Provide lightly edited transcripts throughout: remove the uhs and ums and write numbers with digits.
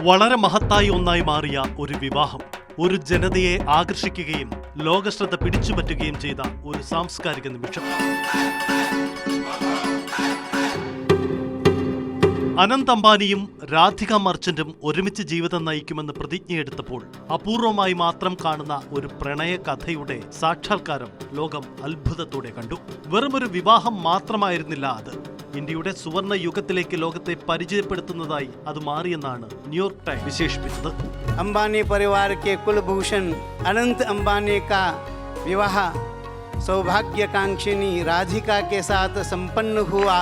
വളരെ മഹത്തായ ഒന്നായി മാറിയ ഒരു വിവാഹം ഒരു ജനതയെ ആകർഷിക്കുകയും ലോകശ്രദ്ധ പിടിച്ചുപറ്റുകയും ചെയ്ത ഒരു സാംസ്കാരിക നിമിഷം. അനന്ത് അംബാനിയും രാധിക മർച്ചന്റും ഒരുമിച്ച് ജീവിതം നയിക്കുമെന്ന് പ്രതിജ്ഞയെടുത്തപ്പോൾ അപൂർവമായി മാത്രം കാണുന്ന ഒരു പ്രണയ കഥയുടെ സാക്ഷാത്കാരം ലോകം അത്ഭുതത്തോടെ കണ്ടു. വെറുമൊരു വിവാഹം മാത്രമായിരുന്നില്ല അത്. ഇന്ത്യയുടെ സുവർണ യുഗത്തിലേക്ക് ലോകത്തെ പരിചയപ്പെടുത്തുന്നതായി അത് മാറിയെന്നാണ് ന്യൂയോർക്ക് ടൈംസ് വിശേഷിപ്പിച്ചത്. अंबानी परिवार के कुलभूषण अनंत अंबानी का विवाह सौभाग्यकांक्षिनी राधिका के साथ संपन्न हुआ.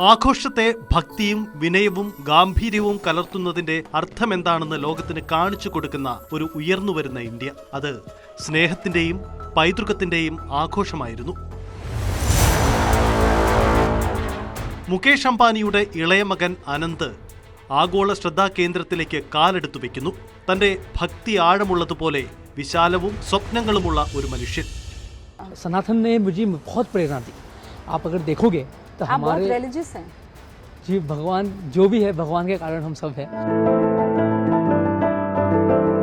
ആഘോഷത്തെ ഭക്തിയും വിനയവും ഗാംഭീര്യവും കലർത്തുന്നതിന്റെ അർത്ഥമെന്താണെന്ന് ലോകത്തിന് കാണിച്ചു കൊടുക്കുന്ന ഒരു ഉയർന്നുവരുന്ന ഇന്ത്യ. അത് സ്നേഹത്തിന്റെയും പൈതൃകത്തിന്റെയും ആഘോഷമായിരുന്നു. മുകേഷ് അംബാനിയുടെ ഇളയ മകൻ അനന്ത് ആഗോള ശ്രദ്ധാകേന്ദ്രത്തിലേക്ക് കാലെടുത്തു വെക്കുന്നു. തന്റെ ഭക്തി ആഴമുള്ളതുപോലെ വിശാലവും സ്വപ്നങ്ങളുമുള്ള ഒരു മനുഷ്യൻ. सनातन ने मुझे बहुत प्रेरणा दी. आप अगर देखोगे तो हमारे रिलीजियस हैं जी, भगवान जो भी है भगवान के कारण हम सब हैं.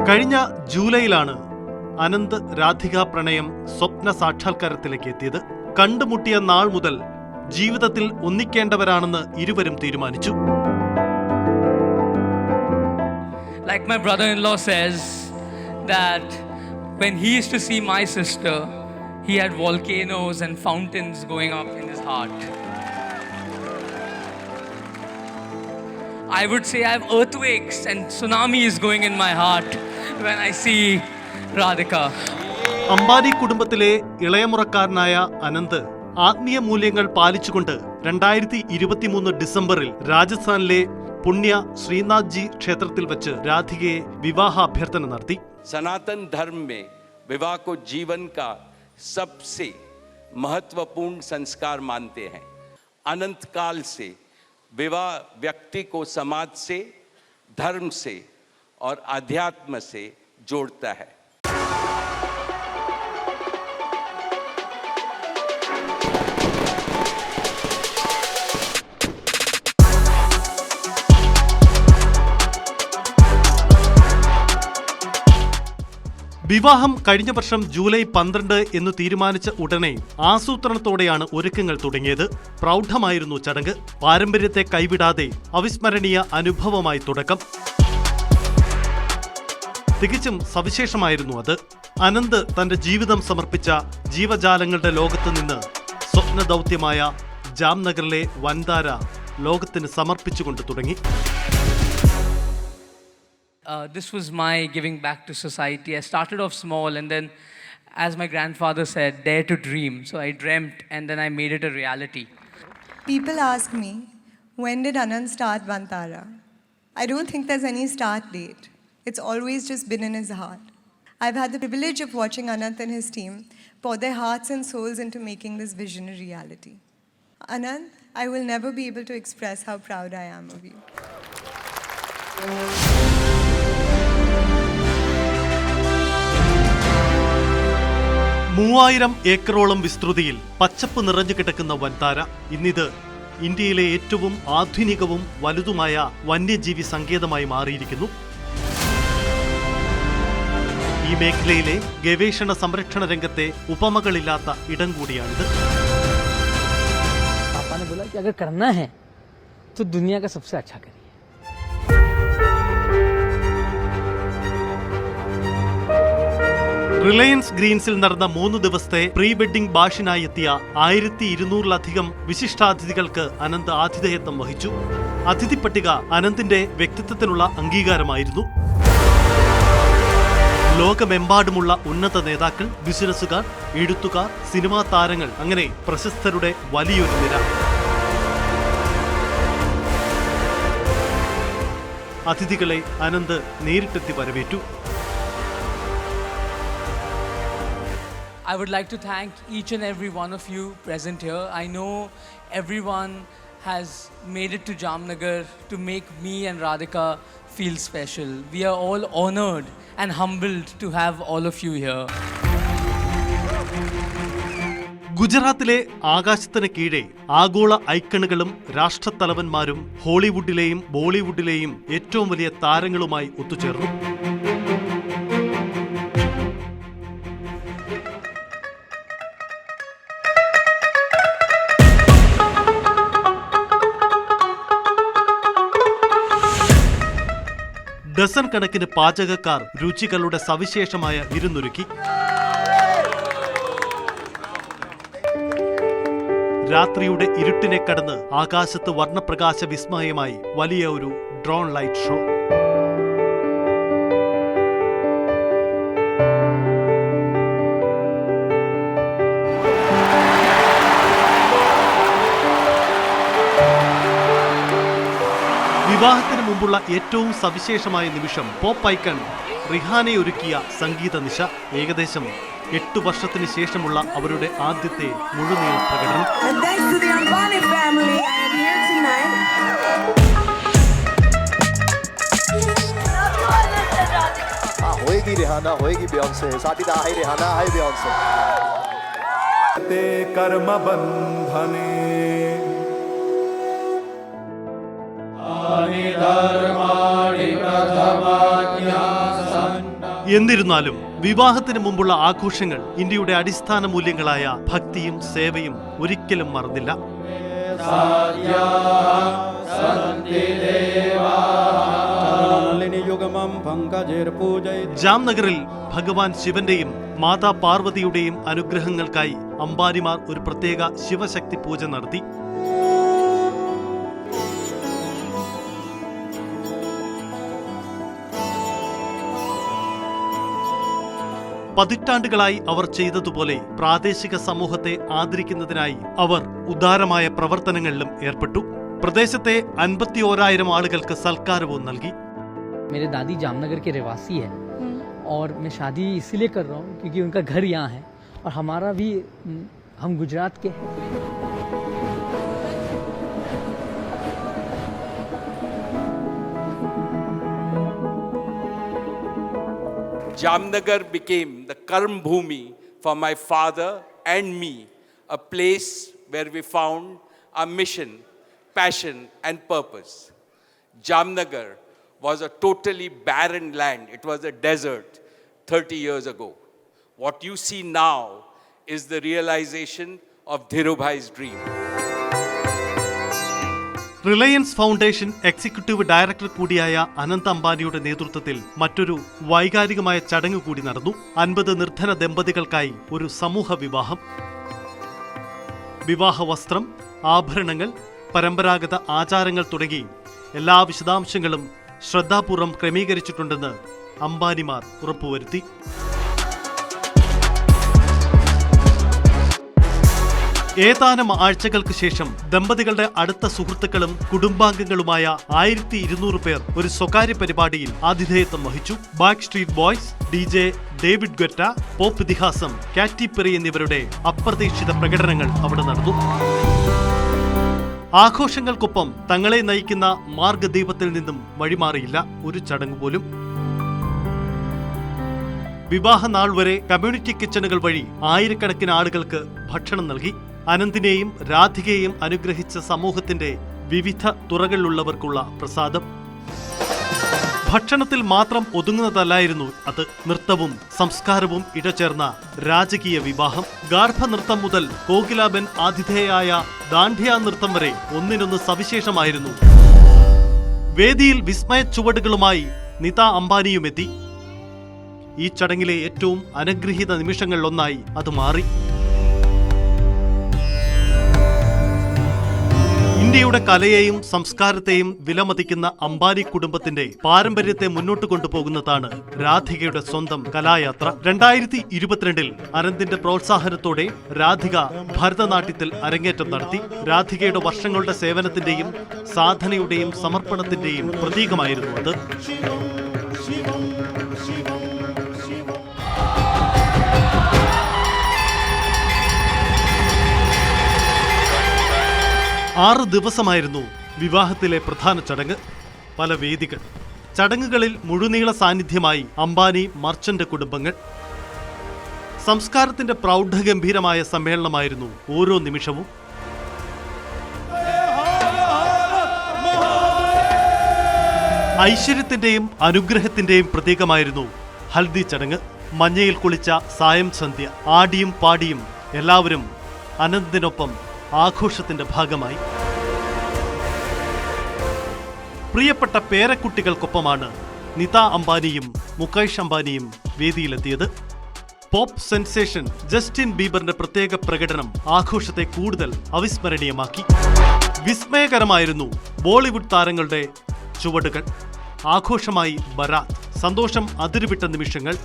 കഴിഞ്ഞ ജൂലൈയിലാണ് അനന്ത് രാധിക പ്രണയം സ്വപ്ന സാക്ഷാത്കാരത്തിലേക്ക് എത്തിയത്. കണ്ടുമുട്ടിയ നാൾ മുതൽ ജീവിതത്തിൽ ഒന്നിക്കേണ്ടവരാണെന്ന് ഇരുവരും തീരുമാനിച്ചു. Like my brother-in-law says that when he used to see my sister, he had volcanoes and fountains going up in his heart. I would say I have earthquakes and tsunamis going in my heart when I see Radhika. Ambani കുടുംബത്തിലെ ഇളയമുറക്കാരനായ അനന്ത് ആത്മീയ മൂല്യങ്ങൾ പാലിച്ചുകൊണ്ട് 2023 ഡിസംബറിൽ രാജസ്ഥാനിലെ പുണ്യ Sreenath G ക്ഷേത്രത്തിൽ വെച്ച് രാധികയെ വിവാഹ അഭ്യർത്ഥന നടത്തി. सनातन धर्म में विवाह को जीवन का सबसे महत्वपूर्ण संस्कार मानते हैं. अनंत काल से विवाह व्यक्ति को समाज से, धर्म से और आध्यात्म से जोड़ता है. വിവാഹം കഴിഞ്ഞ വർഷം ജൂലൈ 12 എന്ന് തീരുമാനിച്ച ഉടനെ ആസൂത്രണത്തോടെയാണ് ഒരുക്കങ്ങൾ തുടങ്ങിയത്. പ്രൗഢമായിരുന്നു ചടങ്ങ്. പാരമ്പര്യത്തെ കൈവിടാതെ അവിസ്മരണീയ അനുഭവമായി തുടക്കം. തികച്ചും സവിശേഷമായിരുന്നു അത്. അനന്ത് തന്റെ ജീവിതം സമർപ്പിച്ച ജീവജാലങ്ങളുടെ ലോകത്ത് നിന്ന് സ്വപ്ന ദൗത്യമായ ജാംനഗറിലെ വൻതാര ലോകത്തിന് സമർപ്പിച്ചുകൊണ്ട് തുടങ്ങി. This was my giving back to society. I started off small and then, as my grandfather said, dare to dream. So I dreamt and then I made it a reality. People ask me, when did Anand start Vantara? I don't think there's any start date. It's always just been in his heart. I've had the privilege of watching Anand and his team pour their hearts and souls into making this vision a reality. Anand, I will never be able to express how proud I am of you. 3000 ഏക്കറോളം വിസ്തൃതിയിൽ പച്ചപ്പ് നിറഞ്ഞു കിടക്കുന്ന വൻതാര ഇന്നിത് ഇന്ത്യയിലെ ഏറ്റവും ആധുനികവും വലുതുമായ വന്യജീവി സങ്കേതമായി മാറിയിരിക്കുന്നു. ഈ മേഖലയിലെ ഗവേഷണ സംരക്ഷണ രംഗത്തെ ഉപമകളില്ലാത്ത ഇടം കൂടിയാണിത്. पापा ने बोला कि अगर करना है तो दुनिया का सबसे अच्छा करिए. റിലയൻസ് ഗ്രീൻസിൽ നടന്ന 3 ദിവസത്തെ പ്രീ വെഡിംഗ് ബാഷിനായി എത്തിയ 1200-ലധികം വിശിഷ്ടാതിഥികൾക്ക് അനന്ത് ആതിഥേയത്വം വഹിച്ചു. അതിഥി പട്ടിക അനന്തിന്റെ വ്യക്തിത്വത്തിനുള്ള അംഗീകാരമായിരുന്നു. ലോകമെമ്പാടുമുള്ള ഉന്നത നേതാക്കൾ, ബിസിനസ്സുകാർ, എഴുത്തുകാർ, സിനിമാ താരങ്ങൾ, അങ്ങനെ പ്രശസ്തരുടെ വലിയൊരു നിര. അതിഥികളെ അനന്ത് നേരിട്ടെത്തി വരവേറ്റു. I would like to thank each and every one of you present here. I know everyone has made it to Jamnagar to make me and Radhika feel special. We are all honored and humbled to have all of you here. ഗുജറാത്തിലെ ആകാശത്തിന് കീഴെ ആഗോള ഐക്കണുകളും രാഷ്ട്രത്തലവന്മാരും ഹോളിവുഡിലെയും ബോളിവുഡിലെയും ഏറ്റവും വലിയ താരങ്ങളുമായി ഒത്തുചേർന്നു. Dozen കണക്കിന് പാചകക്കാർ രുചികളുടെ സവിശേഷമായ വിരുന്നൊരുക്കി. രാത്രിയുടെ ഇരുട്ടിനെ കടന്ന് ആകാശത്ത് വർണ്ണപ്രകാശ വിസ്മയമായി വലിയ ഒരു ഡ്രോൺ ലൈറ്റ് ഷോ. വിവാഹത്തിന് മുമ്പുള്ള ഏറ്റവും സവിശേഷമായ നിമിഷം പോപ്പ് ഐക്കൺ റിഹാനെ ഒരുക്കിയ സംഗീത നിശ. ഏകദേശം 8 വർഷത്തിന് ശേഷമുള്ള അവരുടെ ആദ്യത്തെ മുഴുനീള പ്രകടനം. होएगी रिहाना, होएगी बियॉन्से, साथी हाय रिहाना, हाय बियॉन्से. ते कर्म बंधने എന്നിരുന്നാലും വിവാഹത്തിന് മുമ്പുള്ള ആഘോഷങ്ങൾ ഇന്ത്യയുടെ അടിസ്ഥാന മൂല്യങ്ങളായ ഭക്തിയും സേവയും ഒരിക്കലും മറന്നില്ല. ജാംനഗറിൽ ഭഗവാൻ ശിവന്റെയും മാതാ പാർവതിയുടെയും അനുഗ്രഹങ്ങൾക്കായി അംബാനിമാർ ഒരു പ്രത്യേക ശിവശക്തി പൂജ നടത്തി. പതിറ്റാണ്ടുകളായി അവർ ചെയ്തതുപോലെ പ്രാദേശിക സമൂഹത്തെ ആദരിക്കുന്നതിനായി അവർ ഉദാരമായ പ്രവർത്തനങ്ങളിലും ഏർപ്പെട്ടു. പ്രദേശത്തെ 51,000 ആളുകൾക്ക് സൽക്കാരവും നൽകി. मेरे दादी जामनगर के रहवासी है और मैं शादी इसीलिए कर रहा हूँ क्योंकि उनका घर यहाँ है और हमारा भी, हम गुजरात के हैं. Jamnagar became the Karm Bhumi for my father and me, a place where we found our mission, passion and purpose. Jamnagar was a totally barren land. It was a desert 30 years ago. What you see now is the realization of Dhirubhai's dream. Reliance foundation executive director കൂടിയായ അനന്ത് അംബാനിയുടെ നേതൃത്വത്തിൽ മറ്റൊരു വൈകാരികമായ ചടങ്ങ് കൂടി നടന്നു. 50 നിർധന ദമ്പതികൾക്കായി ഒരു സമൂഹ വിവാഹം. വിവാഹ വസ്ത്രം, ആഭരണങ്ങൾ, പരമ്പരാഗത ആചാരങ്ങൾ തുടങ്ങി എല്ലാ വിശദാംശങ്ങളും ശ്രദ്ധാപൂർവം ക്രമീകരിച്ചിട്ടുണ്ടെന്ന് അംബാനിമാർ ഉറപ്പുവരുത്തി. ഏതാനും ആഴ്ചകൾക്ക് ശേഷം ദമ്പതികളുടെ അടുത്ത സുഹൃത്തുക്കളും കുടുംബാംഗങ്ങളുമായ 1200 പേർ ഒരു സ്വകാര്യ പരിപാടിയിൽ ആതിഥേയത്വം വഹിച്ചു. Back street boys, DJ David Guetta, pop ഇതിഹാസം കാറ്റി പെറി എന്നിവരുടെ അപ്രതീക്ഷിത പ്രകടനങ്ങൾ അവിടെ നടന്നു. ആഘോഷങ്ങൾക്കൊപ്പം തങ്ങളെ നയിക്കുന്ന മാർഗദീപത്തിൽ നിന്നും വഴിമാറിയില്ല ഒരു ചടങ്ങ് പോലും. വിവാഹ നാൾ വരെ കമ്മ്യൂണിറ്റി കിച്ചണുകൾ വഴി ആയിരക്കണക്കിന് ആളുകൾക്ക് ഭക്ഷണം നൽകി. അനന്തിനെയും രാധികയെയും അനുഗ്രഹിച്ച സമൂഹത്തിന്റെ വിവിധ തുറകളിലുള്ളവർക്കുള്ള പ്രസാദം. ഭക്ഷണത്തിൽ മാത്രം ഒതുങ്ങുന്നതല്ലായിരുന്നു അത്. നൃത്തവും സംസ്കാരവും ഇടചേർന്ന രാജകീയ വിവാഹം. ഗാർഭനൃത്തം മുതൽ കോകിലാബൻ ആതിഥേയായ ദാണ്ഡിയ നൃത്തം വരെ ഒന്നിനൊന്ന് സവിശേഷമായിരുന്നു. വേദിയിൽ വിസ്മയ ചുവടുകളുമായി നിത അംബാനിയുമെത്തി. ഈ ചടങ്ങിലെ ഏറ്റവും അനുഗ്രഹീത നിമിഷങ്ങളിലൊന്നായി അത് മാറി. ഇന്ത്യയുടെ കലയെയും സംസ്കാരത്തെയും വിലമതിക്കുന്ന അംബാനി കുടുംബത്തിന്റെ പാരമ്പര്യത്തെ മുന്നോട്ട് കൊണ്ടുപോകുന്നതാണ് രാധികയുടെ സ്വന്തം കലായാത്ര. 2022 അനന്തിന്റെ പ്രോത്സാഹനത്തോടെ രാധിക ഭരതനാട്യത്തിൽ അരങ്ങേറ്റം നടത്തി. രാധികയുടെ വർഷങ്ങളുടെ സേവനത്തിന്റെയും സാധനയുടെയും സമർപ്പണത്തിന്റെയും പ്രതീകമായിരുന്നു അത്. ആറ് ദിവസമായിരുന്നു വിവാഹത്തിലെ പ്രധാന ചടങ്ങ്. പല വേദികൾ. ചടങ്ങുകളിൽ മുഴുനീള സാന്നിധ്യമായി അംബാനി മർച്ചന്റ് കുടുംബങ്ങൾ. സംസ്കാരത്തിന്റെ പ്രൗഢഗംഭീരമായ സമ്മേളനമായിരുന്നു ഓരോ നിമിഷവും. ഐശ്വര്യത്തിന്റെയും അനുഗ്രഹത്തിന്റെയും പ്രതീകമായിരുന്നു ഹൽദി ചടങ്ങ്. മഞ്ഞയിൽ കുളിച്ച സായം സന്ധ്യ. ആടിയും പാടിയും എല്ലാവരും അനന്തിനൊപ്പം ആഘോഷത്തിന്റെ ഭാഗമായി. പ്രിയപ്പെട്ട പേരക്കുട്ടികൾക്കൊപ്പമാണ് നിത അംബാനിയും മുകേഷ് അംബാനിയും വേദിയിലെത്തിയത്. പോപ്പ് സെൻസേഷൻ ജസ്റ്റിൻ ബീബറിന്റെ പ്രത്യേക പ്രകടനം ആഘോഷത്തെ കൂടുതൽ അവിസ്മരണീയമാക്കി. വിസ്മയകരമായിരുന്നു ബോളിവുഡ് താരങ്ങളുടെ ചുവടുകൾ. ആഘോഷമായി ബരാത്ത്. സന്തോഷം അതിരുവിട്ട നിമിഷങ്ങൾ.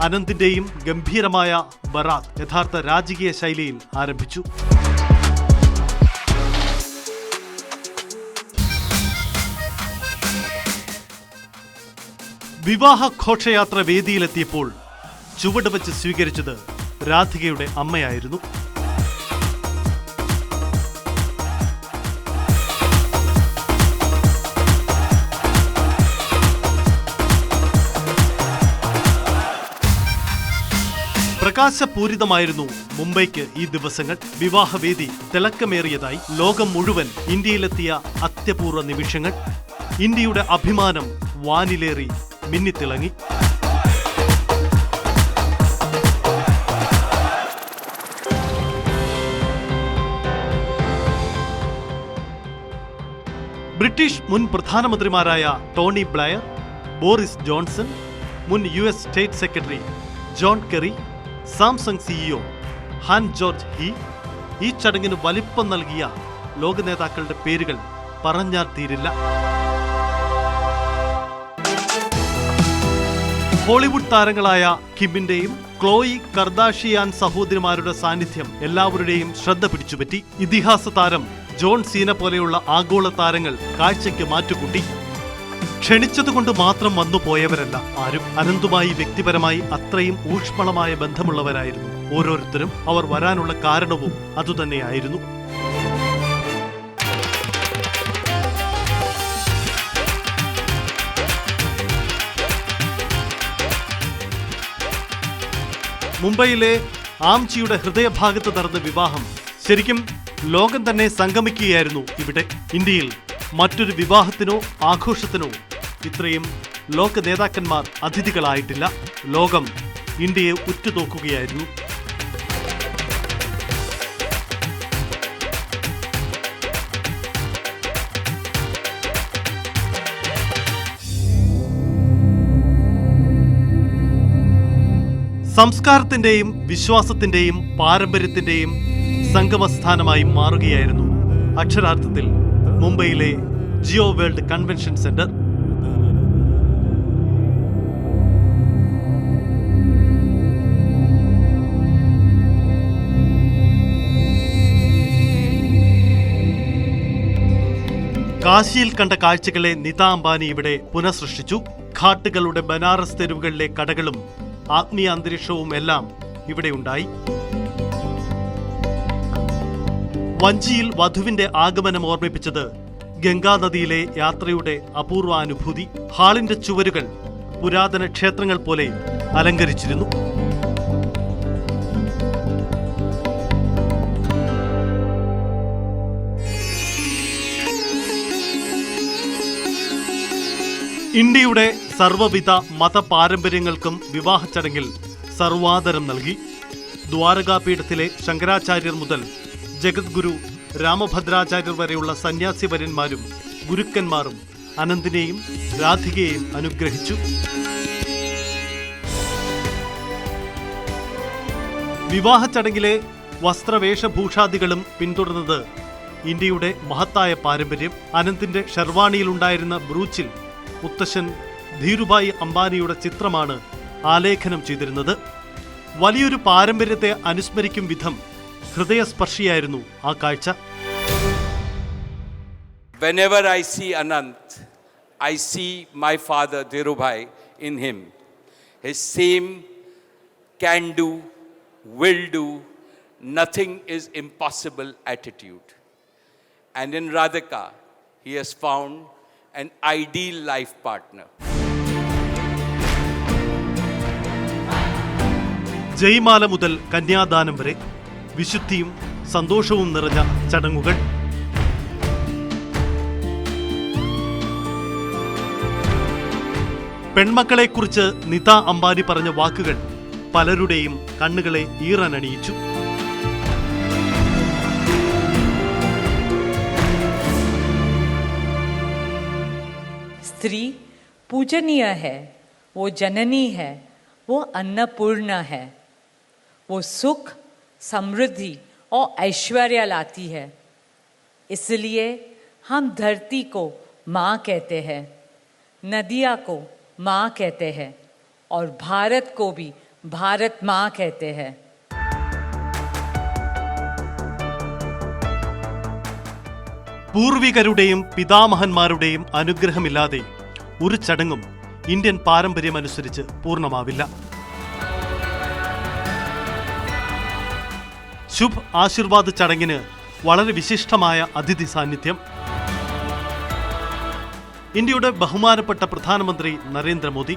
അനന്തിന്റെയും ഗംഭീരമായ ബറാത്ത് യഥാർത്ഥ രാജകീയ ശൈലിയിൽ ആരംഭിച്ചു. വിവാഹ ഘോഷയാത്ര വേദിയിലെത്തിയപ്പോൾ ചുവട് വെച്ച് സ്വീകരിച്ചത് രാധികയുടെ അമ്മയായിരുന്നു. പ്രകാശപൂരിതമായിരുന്നു മുംബൈക്ക് ഈ ദിവസങ്ങൾ. വിവാഹവേദി തിളക്കമേറിയതായി. ലോകം മുഴുവൻ ഇന്ത്യയിലെത്തിയ അത്യപൂർവ നിമിഷങ്ങൾ. ഇന്ത്യയുടെ അഭിമാനം വാനിലേറി മിന്നിത്തിളങ്ങി. ബ്രിട്ടീഷ് മുൻ പ്രധാനമന്ത്രിമാരായ ടോണി ബ്ലെയർ, ബോറിസ് ജോൺസൺ, മുൻ US state secretary John Kerry, Samsung CEO Han George Hee, ഈ ചടങ്ങിന് വലിപ്പം നൽകിയ ലോക നേതാക്കളുടെ പേരുകൾ പറഞ്ഞാൽ തീരില്ല. ഹോളിവുഡ് താരങ്ങളായ കിമ്മിന്റെയും ക്ലോയി കർദാഷിയാൻ സഹോദരിമാരുടെ സാന്നിധ്യം എല്ലാവരുടെയും ശ്രദ്ധ പിടിച്ചുപറ്റി. ഇതിഹാസ താരം ജോൺ സീന പോലെയുള്ള ആഗോള താരങ്ങൾ കാഴ്ചയ്ക്ക് മാറ്റുകൂട്ടി. ക്ഷണിച്ചതുകൊണ്ട് മാത്രം വന്നു പോയവരല്ല ആരും. അനന്തുമായി വ്യക്തിപരമായി അത്രയും ഊഷ്മളമായ ബന്ധമുള്ളവരായിരുന്നു ഓരോരുത്തരും. അവർ വരാനുള്ള കാരണവും അതുതന്നെയായിരുന്നു. മുംബൈയിലെ ആംചിയുടെ ഹൃദയഭാഗത്ത് നടന്ന വിവാഹം ശരിക്കും ലോകം തന്നെ സംഗമിക്കുകയായിരുന്നു ഇവിടെ. ഇന്ത്യയിൽ മറ്റൊരു വിവാഹത്തിനോ ആഘോഷത്തിനോ ഇത്രയും ലോക നേതാക്കന്മാർ അതിഥികളായിട്ടില്ല. ലോകം ഇന്ത്യയെ ഉറ്റുനോക്കുകയായിരുന്നു. സംസ്കാരത്തിന്റെയും വിശ്വാസത്തിന്റെയും പാരമ്പര്യത്തിന്റെയും സംഗമസ്ഥാനമായി മാറുകയായിരുന്നു അക്ഷരാർത്ഥത്തിൽ മുംബൈയിലെ ജിയോ വേൾഡ് കൺവെൻഷൻ സെന്റർ. കാശിയിൽ കണ്ട കാഴ്ചകളെ നിത അംബാനി ഇവിടെ പുനഃസൃഷ്ടിച്ചു. ഘാട്ടുകളുടെ ബനാറസ് തെരുവുകളിലെ കടകളും ആത്മീയ അന്തരീക്ഷവും എല്ലാം ഇവിടെ ഉണ്ടായി. വഞ്ചിയിൽ വധുവിന്റെ ആഗമനം ഓർമ്മിപ്പിച്ചത് ഗംഗാനദിയിലെ യാത്രയുടെ അപൂർവാനുഭൂതി. ഹാളിന്റെ ചുവരുകൾ പുരാതന ക്ഷേത്രങ്ങൾ പോലെ അലങ്കരിച്ചിരുന്നു. ഇന്ത്യയുടെ സർവ്വവിധ മതപാരമ്പര്യങ്ങൾക്കും വിവാഹ ചടങ്ങിൽ സർവാദരം നൽകി. ദ്വാരകാപീഠത്തിലെ ശങ്കരാചാര്യർ മുതൽ ജഗദ്ഗുരു രാമഭദ്രാചാര്യർ വരെയുള്ള സന്യാസിവര്യന്മാരും ഗുരുക്കന്മാരും അനന്തിനെയും രാധികയെയും അനുഗ്രഹിച്ചു. വിവാഹ ചടങ്ങിലെ വസ്ത്രവേഷഭൂഷാദികളും പിന്തുടർന്നത് ഇന്ത്യയുടെ മഹത്തായ പാരമ്പര്യം. അനന്തിന്റെ ഷെർവാണിയിലുണ്ടായിരുന്ന ബ്രൂച്ചിൽ മുത്തശ്ശൻ ധീരുഭായ് അംബാനിയുടെ ചിത്രമാണ് ആലേഖനം ചെയ്തിരുന്നത്. വലിയൊരു പാരമ്പര്യത്തെ അനുസ്മരിക്കും വിധം ഹൃദയസ്പർശിയായിരുന്നു ആ കാഴ്ച. Whenever I see Anant, I see my father Dhirubhai in him. His same can do, will do, nothing is impossible attitude. And in Radhika, he has found an ideal life partner. ജയ്മാല മുതൽ കന്യാദാനം വരെ വിശുദ്ധിയും സന്തോഷവും നിറഞ്ഞ ചടങ്ങുകൾ. പെൺമക്കളെക്കുറിച്ച് നിത അംബാനി പറഞ്ഞ വാക്കുകൾ പലരുടെയും കണ്ണുകളെ ഈറനണിയിച്ചു. स्त्री पूजनीय है, वो जननी है, वो अन्नपूर्णा है, वो सुख, समृद्धि और ऐश्वर्य लाती है. इसलिए हम धरती को माँ कहते हैं, नदिया को माँ कहते हैं और भारत को भी भारत माँ कहते हैं. പൂർവികരുടെയും പിതാമഹന്മാരുടെയും അനുഗ്രഹമില്ലാതെ ഒരു ചടങ്ങും ഇന്ത്യൻ പാരമ്പര്യമനുസരിച്ച് പൂർണ്ണമാവില്ല. ശുഭ് ആശീർവാദ് ചടങ്ങിന് വളരെ വിശിഷ്ടമായ അതിഥി സാന്നിധ്യം. ഇന്ത്യയുടെ ബഹുമാനപ്പെട്ട പ്രധാനമന്ത്രി നരേന്ദ്രമോദി.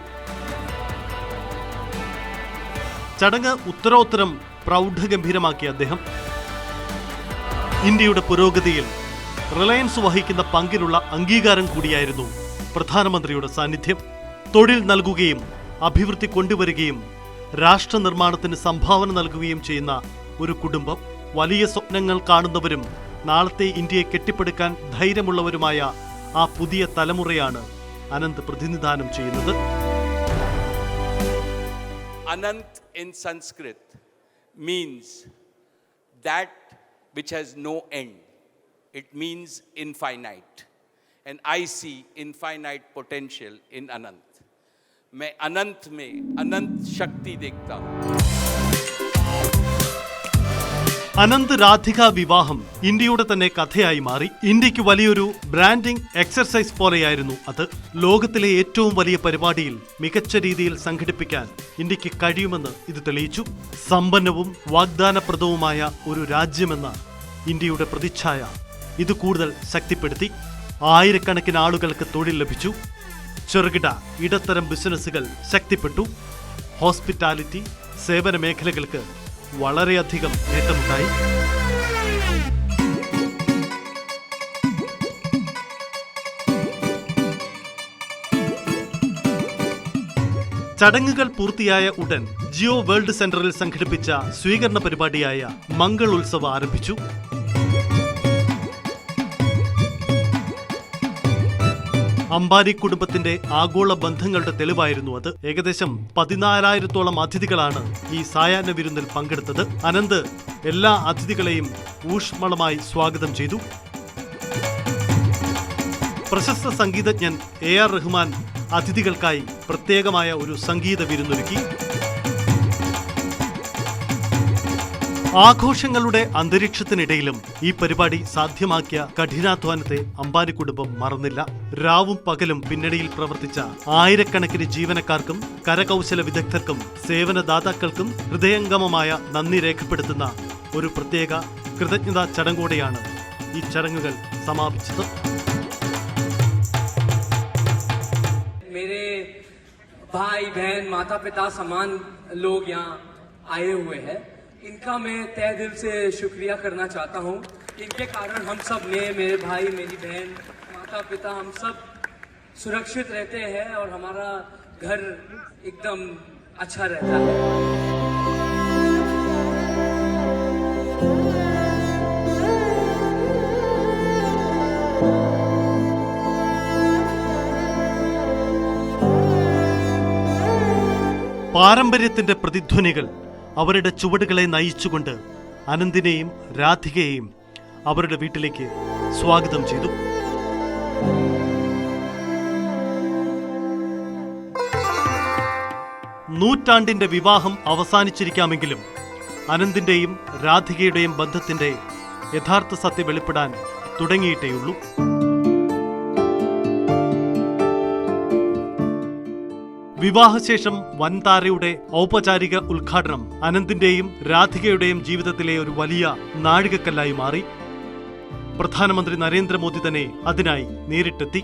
ചടങ്ങ് ഉത്തരോത്തരം പ്രൗഢഗംഭീരമാക്കിയ അദ്ദേഹം ഇന്ത്യയുടെ പുരോഗതിയിൽ റിലയൻസ് വഹിക്കുന്ന പങ്കിനുള്ള അംഗീകാരം കൂടിയായിരുന്നു പ്രധാനമന്ത്രിയുടെ സാന്നിധ്യം. തൊഴിൽ നൽകുകയും അഭിവൃദ്ധി കൊണ്ടുവരികയും രാഷ്ട്ര നിർമ്മാണത്തിന് സംഭാവന നൽകുകയും ചെയ്യുന്ന ഒരു കുടുംബം, വലിയ സ്വപ്നങ്ങൾ കാണുന്നവരും നാളത്തെ ഇന്ത്യയെ കെട്ടിപ്പടുക്കാൻ ധൈര്യമുള്ളവരുമായ ആ പുതിയ തലമുറയാണ് അനന്ത് പ്രതിനിധാനം ചെയ്യുന്നത്. Anant in Sanskrit means that which has no end. It means infinite. And I see infinite potential in Anant. मैं अनंत में अनंत शक्ति देखता हूँ. അനന്ത് രാധിക വിവാഹം ഇന്ത്യയുടെ തന്നെ കഥയായി മാറി. ഇന്ത്യക്ക് വലിയൊരു ബ്രാൻഡിംഗ് എക്സർസൈസ് പോലെയായിരുന്നു അത്. ലോകത്തിലെ ഏറ്റവും വലിയ പരിപാടിയിൽ മികച്ച രീതിയിൽ സംഘടിപ്പിക്കാൻ ഇന്ത്യക്ക് കഴിയുമെന്ന് ഇത് തെളിയിച്ചു. സമ്പന്നവും വാഗ്ദാനപ്രദവുമായ ഒരു രാജ്യമെന്ന ഇന്ത്യയുടെ പ്രതിച്ഛായ ഇത് കൂടുതൽ ശക്തിപ്പെടുത്തി. ആയിരക്കണക്കിന് ആളുകൾക്ക് തൊഴിൽ ലഭിച്ചു. ചെറുകിട ഇടത്തരം ബിസിനസ്സുകൾ ശക്തിപ്പെട്ടു. ഹോസ്പിറ്റാലിറ്റി, സേവന മേഖലകൾക്ക് വളരെയധികം നേട്ടമുണ്ടായി. ചടങ്ങുകൾ പൂർത്തിയായ ഉടൻ ജിയോ വേൾഡ് സെന്ററിൽ സംഘടിപ്പിച്ച സ്വീകരണ പരിപാടിയായ മംഗൾ ഉത്സവം ആരംഭിച്ചു. അംബാനി കുടുംബത്തിന്റെ ആഗോള ബന്ധങ്ങളുടെ തെളിവായിരുന്നു അത്. ഏകദേശം 14,000-ഓളം അതിഥികളാണ് ഈ സായാഹ്ന വിരുന്നിൽ പങ്കെടുത്തത്. അനന്ത് എല്ലാ അതിഥികളെയും ഊഷ്മളമായി സ്വാഗതം ചെയ്തു. പ്രശസ്ത സംഗീതജ്ഞൻ AR റഹ്മാൻ അതിഥികൾക്കായി പ്രത്യേകമായ ഒരു സംഗീത വിരുന്നൊരുക്കി. ആഘോഷങ്ങളുടെ അന്തരീക്ഷത്തിനിടയിലും ഈ പരിപാടി സാധ്യമാക്കിയ കഠിനാധ്വാനത്തെ അംബാനി കുടുംബം മറന്നില്ല. രാവും പകലും പിന്നണിയിൽ പ്രവർത്തിച്ച ആയിരക്കണക്കിന് ജീവനക്കാർക്കും കരകൗശല വിദഗ്ധർക്കും സേവനദാതാക്കൾക്കും ഹൃദയംഗമമായ നന്ദി രേഖപ്പെടുത്തുന്ന ഒരു പ്രത്യേക കൃതജ്ഞതാ ചടങ്ങോടെയാണ് ഈ ചടങ്ങുകൾ സമാപിച്ചത്. मेरे भाई बहन माता पिता समान लोग यहाँ आए हुए हैं, इनका मैं तहे दिल से शुक्रिया करना चाहता हूँ. इनके कारण हम सब मेरे भाई, मेरी बहन, माता पिता, हम सब सुरक्षित रहते हैं और हमारा घर एकदम अच्छा रहता है. പാരമ്പര്യത്തിന്റെ പ്രതിധ്വനികൾ അവരുടെ ചുവടുകളെ നയിച്ചുകൊണ്ട് അനന്തിനെയും രാധികയെയും അവരുടെ വീട്ടിലേക്ക് സ്വാഗതം ചെയ്തു. നൂറ്റാണ്ടിന്റെ വിവാഹം അവസാനിച്ചിരിക്കാമെങ്കിലും അനന്തിന്റെയും രാധികയുടെയും ബന്ധത്തിന്റെ യഥാർത്ഥ സത്യം വെളിപ്പെടാൻ തുടങ്ങിയിട്ടേയുള്ളൂ. വിവാഹശേഷം വൻതാരയുടെ ഔപചാരിക ഉദ്ഘാടനം അനന്തിന്റെയും രാധികയുടെയും ജീവിതത്തിലെ ഒരു വലിയ നാഴികക്കല്ലായി മാറി. പ്രധാനമന്ത്രി നരേന്ദ്രമോദി തന്നെ അതിനായി നേരിട്ടെത്തി.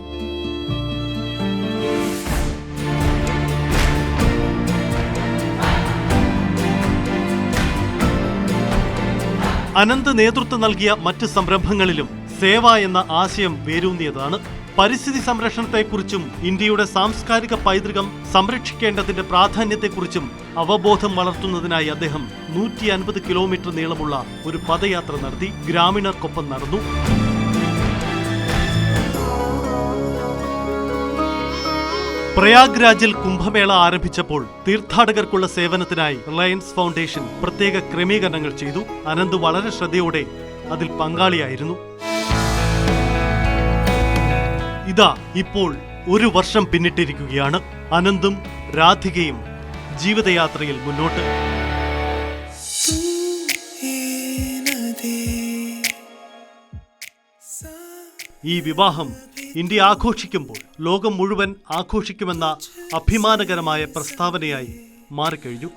അനന്ത് നേതൃത്വം നൽകിയ മറ്റ് സംരംഭങ്ങളിലും സേവ എന്ന ആശയം വേരൂന്നിയതാണ്. പരിസ്ഥിതി സംരക്ഷണത്തെക്കുറിച്ചും ഇന്ത്യയുടെ സാംസ്കാരിക പൈതൃകം സംരക്ഷിക്കേണ്ടതിന്റെ പ്രാധാന്യത്തെക്കുറിച്ചും അവബോധം വളർത്തുന്നതിനായി അദ്ദേഹം 150 കിലോമീറ്റർ നീളമുള്ള ഒരു പദയാത്ര നടത്തി ഗ്രാമീണർക്കൊപ്പം നടന്നു. പ്രയാഗ്രാജിൽ കുംഭമേള ആരംഭിച്ചപ്പോൾ തീർത്ഥാടകർക്കുള്ള സേവനത്തിനായി റിലയൻസ് ഫൗണ്ടേഷൻ പ്രത്യേക ക്രമീകരണങ്ങൾ ചെയ്തു. അനന്ത് വളരെ ശ്രദ്ധയോടെ അതിൽ പങ്കാളിയായിരുന്നു. ഇതാ ഇപ്പോൾ 1 വർഷം പിന്നിട്ടിരിക്കുകയാണ്. അനന്തും രാധികയും ജീവിതയാത്രയിൽ മുന്നോട്ട്. ഈ വിവാഹം ഇന്ത്യ ആഘോഷിക്കുമ്പോൾ ലോകം മുഴുവൻ ആഘോഷിക്കുമെന്ന അഭിമാനകരമായ പ്രസ്താവനയായി മാറിക്കഴിഞ്ഞു.